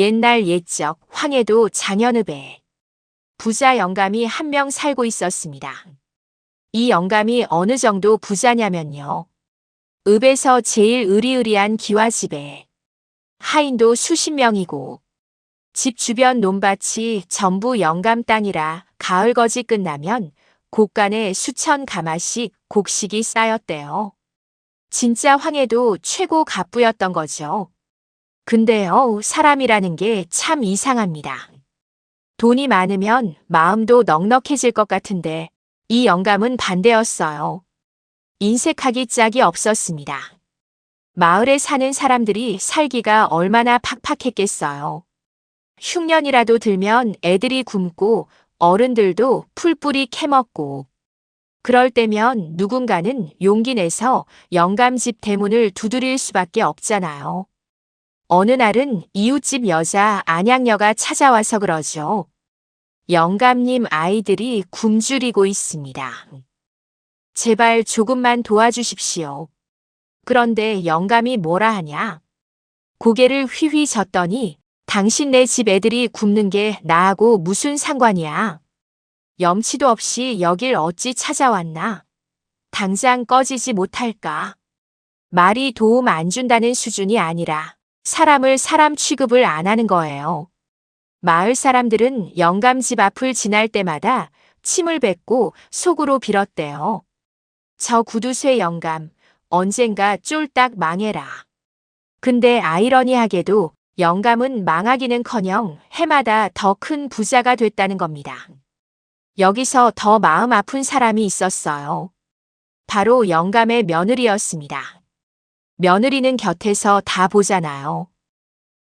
옛날 옛적 황해도 장현읍에 부자 영감이 한 명 살고 있었습니다. 이 영감이 어느 정도 부자냐면요. 읍에서 제일 으리으리한 기와집에 하인도 수십 명이고 집 주변 논밭이 전부 영감 땅이라 가을 거지 끝나면 곳간에 수천 가마씩 곡식이 쌓였대요. 진짜 황해도 최고 갑부였던 거죠. 근데요, 사람이라는 게 참 이상합니다. 돈이 많으면 마음도 넉넉해질 것 같은데 이 영감은 반대였어요. 인색하기 짝이 없었습니다. 마을에 사는 사람들이 살기가 얼마나 팍팍했겠어요. 흉년이라도 들면 애들이 굶고 어른들도 풀뿌리 캐먹고 그럴 때면 누군가는 용기 내서 영감 집 대문을 두드릴 수밖에 없잖아요. 어느 날은 이웃집 여자 안양녀가 찾아와서 그러죠. 영감님 아이들이 굶주리고 있습니다. 제발 조금만 도와주십시오. 그런데 영감이 뭐라 하냐? 고개를 휘휘 젓더니 당신네 집 애들이 굶는 게 나하고 무슨 상관이야? 염치도 없이 여길 어찌 찾아왔나? 당장 꺼지지 못할까? 말이 도움 안 준다는 수준이 아니라 사람을 사람 취급을 안 하는 거예요. 마을 사람들은 영감 집 앞을 지날 때마다 침을 뱉고 속으로 빌었대요. 저 구두쇠 영감, 언젠가 쫄딱 망해라. 근데 아이러니하게도 영감은 망하기는커녕 해마다 더 큰 부자가 됐다는 겁니다. 여기서 더 마음 아픈 사람이 있었어요. 바로 영감의 며느리였습니다. 며느리는 곁에서 다 보잖아요.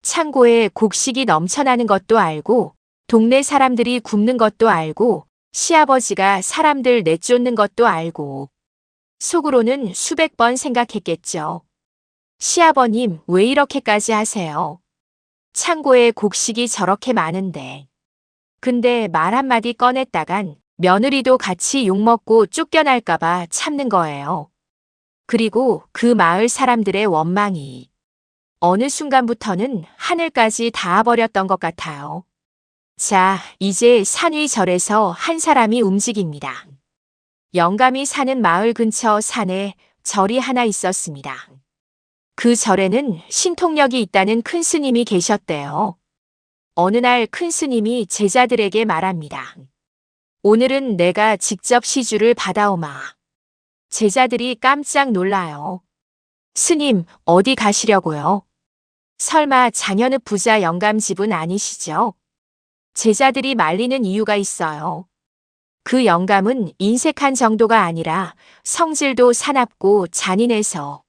창고에 곡식이 넘쳐나는 것도 알고 동네 사람들이 굶는 것도 알고 시아버지가 사람들 내쫓는 것도 알고 속으로는 수백 번 생각했겠죠. 시아버님 왜 이렇게까지 하세요? 창고에 곡식이 저렇게 많은데. 근데 말 한마디 꺼냈다간 며느리도 같이 욕먹고 쫓겨날까봐 참는 거예요. 그리고 그 마을 사람들의 원망이 어느 순간부터는 하늘까지 닿아버렸던 것 같아요. 자, 이제 산위절에서 한 사람이 움직입니다. 영감이 사는 마을 근처 산에 절이 하나 있었습니다. 그 절에는 신통력이 있다는 큰 스님이 계셨대요. 어느 날 큰 스님이 제자들에게 말합니다. 오늘은 내가 직접 시주를 받아오마. 제자들이 깜짝 놀라요. 스님, 어디 가시려고요? 설마 장현읍 부자 영감 집은 아니시죠? 제자들이 말리는 이유가 있어요. 그 영감은 인색한 정도가 아니라 성질도 사납고 잔인해서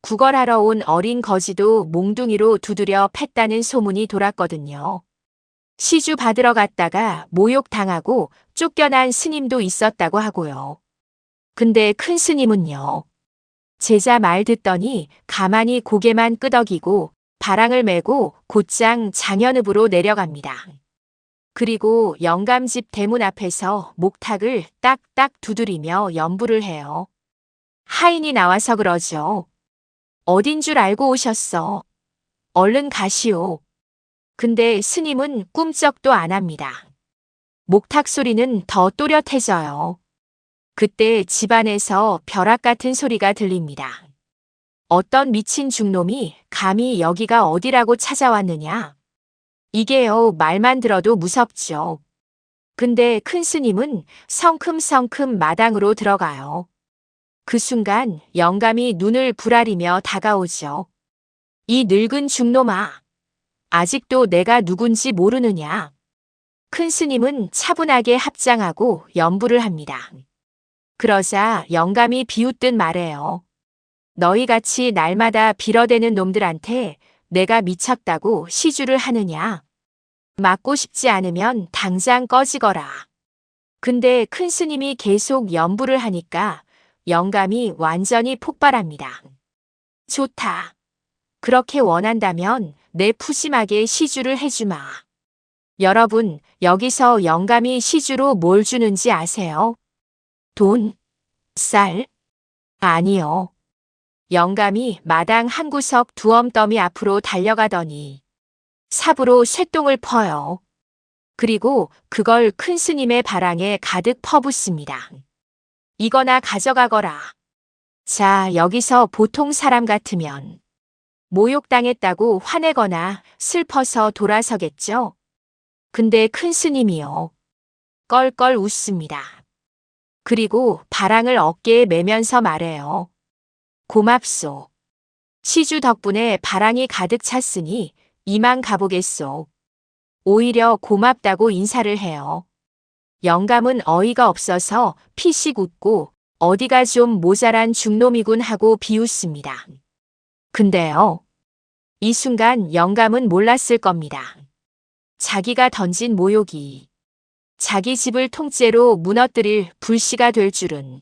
구걸하러 온 어린 거지도 몽둥이로 두드려 팼다는 소문이 돌았거든요. 시주 받으러 갔다가 모욕당하고 쫓겨난 스님도 있었다고 하고요. 근데 큰 스님은요. 제자 말 듣더니 가만히 고개만 끄덕이고 바랑을 메고 곧장 장현읍으로 내려갑니다. 그리고 영감집 대문 앞에서 목탁을 딱딱 두드리며 연부를 해요. 하인이 나와서 그러죠. 어딘 줄 알고 오셨어. 얼른 가시오. 근데 스님은 꿈쩍도 안 합니다. 목탁 소리는 더 또렷해져요. 그때 집안에서 벼락 같은 소리가 들립니다. 어떤 미친 중놈이 감히 여기가 어디라고 찾아왔느냐. 이게요, 말만 들어도 무섭죠. 근데 큰 스님은 성큼성큼 마당으로 들어가요. 그 순간 영감이 눈을 부라리며 다가오죠. 이 늙은 중놈아, 아직도 내가 누군지 모르느냐. 큰 스님은 차분하게 합장하고 연부를 합니다. 그러자 영감이 비웃듯 말해요. 너희같이 날마다 빌어대는 놈들한테 내가 미쳤다고 시주를 하느냐. 맞고 싶지 않으면 당장 꺼지거라. 근데 큰 스님이 계속 연부를 하니까 영감이 완전히 폭발합니다. 좋다. 그렇게 원한다면 내 푸짐하게 시주를 해주마. 여러분, 여기서 영감이 시주로 뭘 주는지 아세요? 돈? 쌀? 아니요. 영감이 마당 한 구석 두엄더미 앞으로 달려가더니 삽으로 쇠똥을 퍼요. 그리고 그걸 큰 스님의 바랑에 가득 퍼붓습니다. 이거나 가져가거라. 자, 여기서 보통 사람 같으면 모욕당했다고 화내거나 슬퍼서 돌아서겠죠? 근데 큰 스님이요. 껄껄 웃습니다. 그리고 바랑을 어깨에 매면서 말해요. 고맙소. 시주 덕분에 바랑이 가득 찼으니 이만 가보겠소. 오히려 고맙다고 인사를 해요. 영감은 어이가 없어서 피식 웃고 어디가 좀 모자란 중놈이군 하고 비웃습니다. 근데요. 이 순간 영감은 몰랐을 겁니다. 자기가 던진 모욕이 자기 집을 통째로 무너뜨릴 불씨가 될 줄은.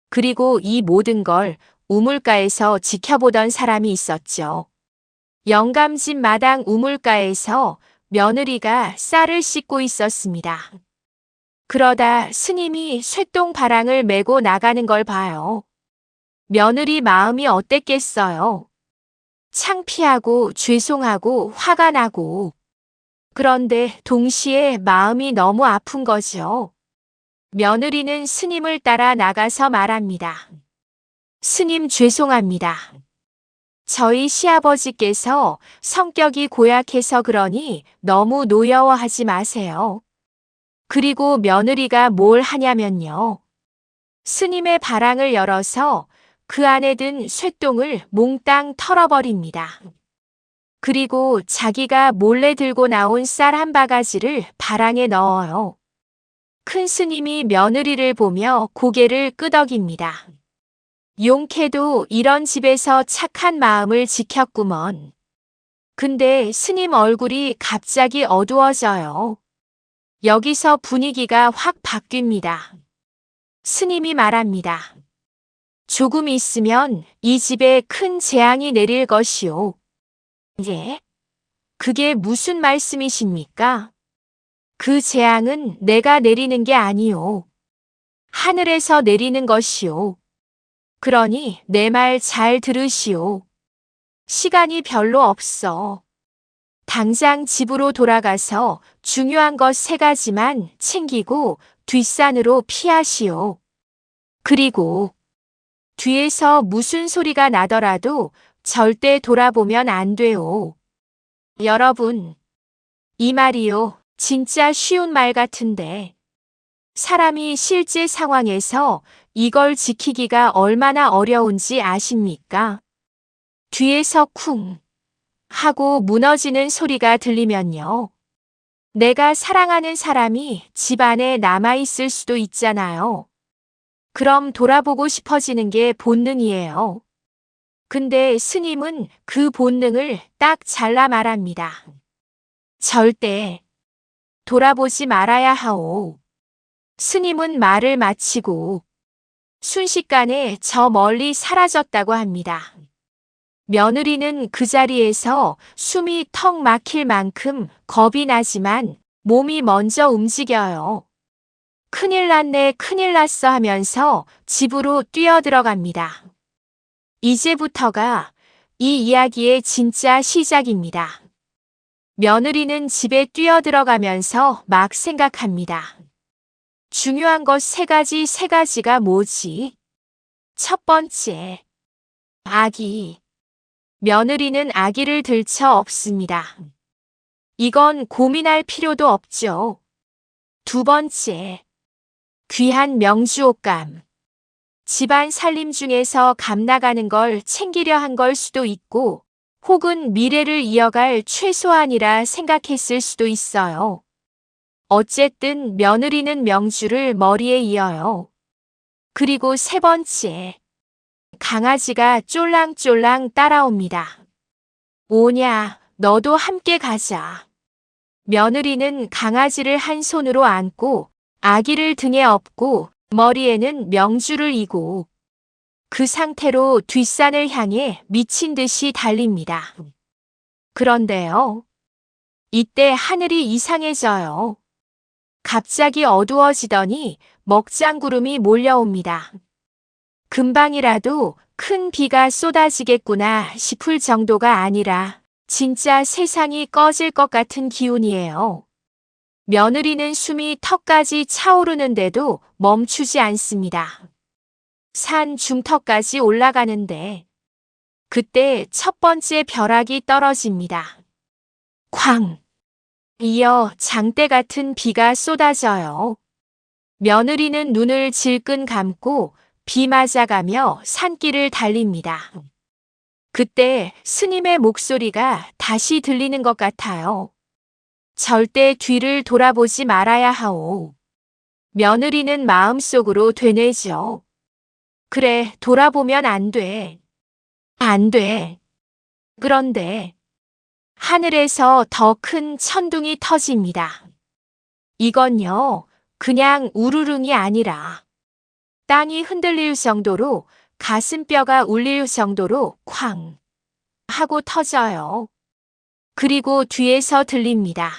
그리고 이 모든 걸 우물가에서 지켜보던 사람이 있었죠. 영감 집 마당 우물가에서 며느리가 쌀을 씻고 있었습니다. 그러다 스님이 쇠똥 바랑을 메고 나가는 걸 봐요. 며느리 마음이 어땠겠어요? 창피하고 죄송하고 화가 나고. 그런데 동시에 마음이 너무 아픈 거죠. 며느리는 스님을 따라 나가서 말합니다. 스님 죄송합니다. 저희 시아버지께서 성격이 고약해서 그러니 너무 노여워하지 마세요. 그리고 며느리가 뭘 하냐면요. 스님의 바랑을 열어서 그 안에 든 쇠똥을 몽땅 털어버립니다. 그리고 자기가 몰래 들고 나온 쌀 한 바가지를 바랑에 넣어요. 큰 스님이 며느리를 보며 고개를 끄덕입니다. 용케도 이런 집에서 착한 마음을 지켰구먼. 근데 스님 얼굴이 갑자기 어두워져요. 여기서 분위기가 확 바뀝니다. 스님이 말합니다. 조금 있으면 이 집에 큰 재앙이 내릴 것이오. 예? 그게 무슨 말씀이십니까? 그 재앙은 내가 내리는 게 아니오. 하늘에서 내리는 것이오. 그러니 내 말 잘 들으시오. 시간이 별로 없어. 당장 집으로 돌아가서 중요한 것 3가지만 챙기고 뒷산으로 피하시오. 그리고 뒤에서 무슨 소리가 나더라도 절대 돌아보면 안 돼요. 여러분, 이 말이요. 진짜 쉬운 말 같은데 사람이 실제 상황에서 이걸 지키기가 얼마나 어려운지 아십니까? 뒤에서 쿵 하고 무너지는 소리가 들리면요. 내가 사랑하는 사람이 집 안에 남아있을 수도 있잖아요. 그럼 돌아보고 싶어지는 게 본능이에요. 근데 스님은 그 본능을 딱 잘라 말합니다. 절대 돌아보지 말아야 하오. 스님은 말을 마치고 순식간에 저 멀리 사라졌다고 합니다. 며느리는 그 자리에서 숨이 턱 막힐 만큼 겁이 나지만 몸이 먼저 움직여요. 큰일 났네, 큰일 났어 하면서 집으로 뛰어들어갑니다. 이제부터가 이 이야기의 진짜 시작입니다. 며느리는 집에 뛰어들어가면서 막 생각합니다. 중요한 것 3가지가 뭐지? 첫 번째, 아기. 며느리는 아기를 들쳐 업습니다. 이건 고민할 필요도 없죠. 두 번째, 귀한 명주옷감. 집안 살림 중에서 감 나가는 걸 챙기려 한 걸 수도 있고 혹은 미래를 이어갈 최소한이라 생각했을 수도 있어요. 어쨌든 며느리는 명주를 머리에 이어요. 그리고 3번째, 강아지가 쫄랑쫄랑 따라옵니다. 오냐, 너도 함께 가자. 며느리는 강아지를 한 손으로 안고 아기를 등에 업고 머리에는 명주를 이고 그 상태로 뒷산을 향해 미친 듯이 달립니다. 그런데요. 이때 하늘이 이상해져요. 갑자기 어두워지더니 먹장구름이 몰려옵니다. 금방이라도 큰 비가 쏟아지겠구나 싶을 정도가 아니라 진짜 세상이 꺼질 것 같은 기운이에요. 며느리는 숨이 턱까지 차오르는데도 멈추지 않습니다. 산 중턱까지 올라가는데 그때 첫 번째 벼락이 떨어집니다. 쾅! 이어 장대 같은 비가 쏟아져요. 며느리는 눈을 질끈 감고 비 맞아가며 산길을 달립니다. 그때 스님의 목소리가 다시 들리는 것 같아요. 절대 뒤를 돌아보지 말아야 하오. 며느리는 마음속으로 되뇌죠. 그래, 돌아보면 안 돼. 안 돼. 그런데 하늘에서 더 큰 천둥이 터집니다. 이건요, 그냥 우르릉이 아니라 땅이 흔들릴 정도로 가슴뼈가 울릴 정도로 쾅 하고 터져요. 그리고 뒤에서 들립니다.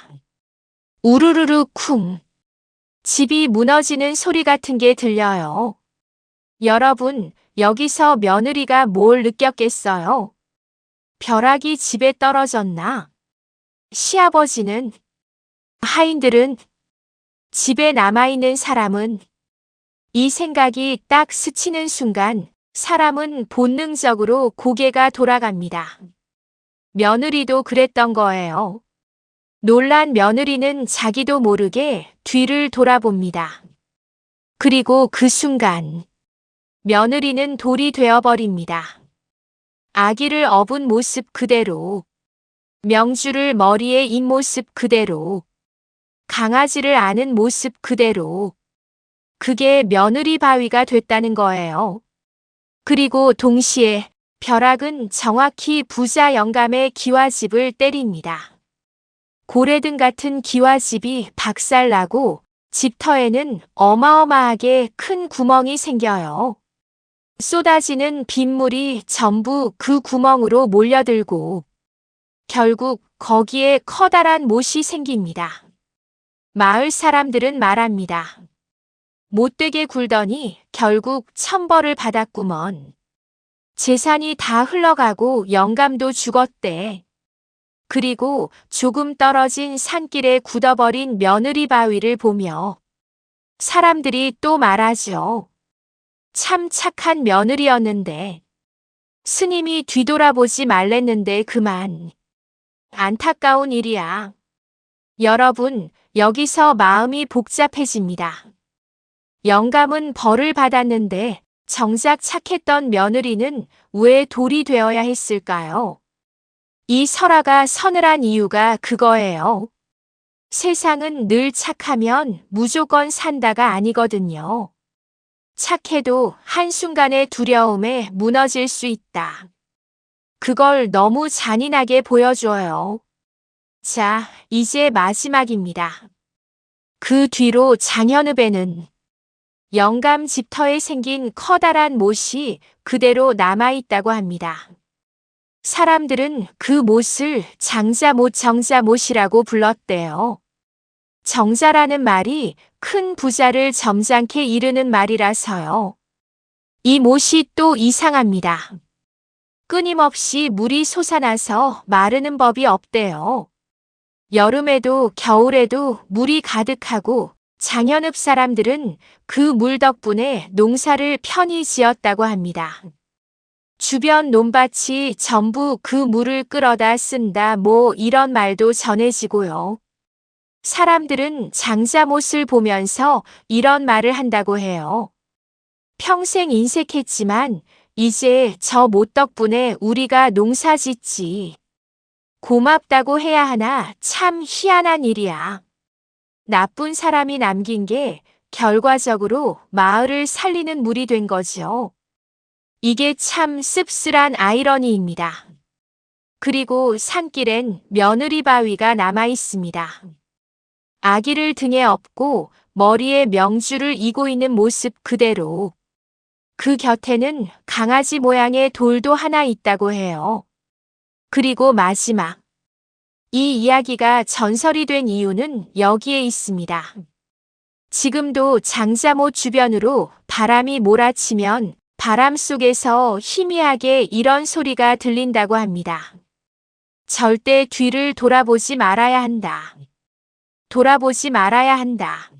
우르르르 쿵. 집이 무너지는 소리 같은 게 들려요. 여러분, 여기서 며느리가 뭘 느꼈겠어요? 벼락이 집에 떨어졌나? 시아버지는? 하인들은? 집에 남아있는 사람은? 이 생각이 딱 스치는 순간 사람은 본능적으로 고개가 돌아갑니다. 며느리도 그랬던 거예요. 놀란 며느리는 자기도 모르게 뒤를 돌아봅니다. 그리고 그 순간 며느리는 돌이 되어버립니다. 아기를 업은 모습 그대로, 명주를 머리에 인 모습 그대로, 강아지를 안은 모습 그대로, 그게 며느리 바위가 됐다는 거예요. 그리고 동시에 벼락은 정확히 부자 영감의 기와집을 때립니다. 고래등 같은 기와집이 박살나고 집터에는 어마어마하게 큰 구멍이 생겨요. 쏟아지는 빗물이 전부 그 구멍으로 몰려들고 결국 거기에 커다란 못이 생깁니다. 마을 사람들은 말합니다. 못되게 굴더니 결국 천벌을 받았구먼. 재산이 다 흘러가고 영감도 죽었대. 그리고 조금 떨어진 산길에 굳어버린 며느리 바위를 보며 사람들이 또 말하죠. 참 착한 며느리였는데 스님이 뒤돌아보지 말랬는데 그만. 안타까운 일이야. 여러분, 여기서 마음이 복잡해집니다. 영감은 벌을 받았는데 정작 착했던 며느리는 왜 돌이 되어야 했을까요? 이 설화가 서늘한 이유가 그거예요. 세상은 늘 착하면 무조건 산다가 아니거든요. 착해도 한순간의 두려움에 무너질 수 있다. 그걸 너무 잔인하게 보여줘요. 자, 이제 마지막입니다. 그 뒤로 장현읍에는 영감 집터에 생긴 커다란 못이 그대로 남아있다고 합니다. 사람들은 그 못을 장자못 정자못이라고 불렀대요. 정자라는 말이 큰 부자를 점잖게 이르는 말이라서요. 이 못이 또 이상합니다. 끊임없이 물이 솟아나서 마르는 법이 없대요. 여름에도 겨울에도 물이 가득하고 장현읍 사람들은 그 물 덕분에 농사를 편히 지었다고 합니다. 주변 논밭이 전부 그 물을 끌어다 쓴다 뭐 이런 말도 전해지고요. 사람들은 장자못을 보면서 이런 말을 한다고 해요. 평생 인색했지만 이제 저 못 덕분에 우리가 농사 짓지. 고맙다고 해야 하나 참 희한한 일이야. 나쁜 사람이 남긴 게 결과적으로 마을을 살리는 물이 된 거죠. 이게 참 씁쓸한 아이러니입니다. 그리고 산길엔 며느리 바위가 남아 있습니다. 아기를 등에 업고 머리에 명주를 이고 있는 모습 그대로. 그 곁에는 강아지 모양의 돌도 하나 있다고 해요. 그리고 마지막. 이 이야기가 전설이 된 이유는 여기에 있습니다. 지금도 장자못 주변으로 바람이 몰아치면 바람 속에서 희미하게 이런 소리가 들린다고 합니다. 절대 뒤를 돌아보지 말아야 한다. 돌아보지 말아야 한다.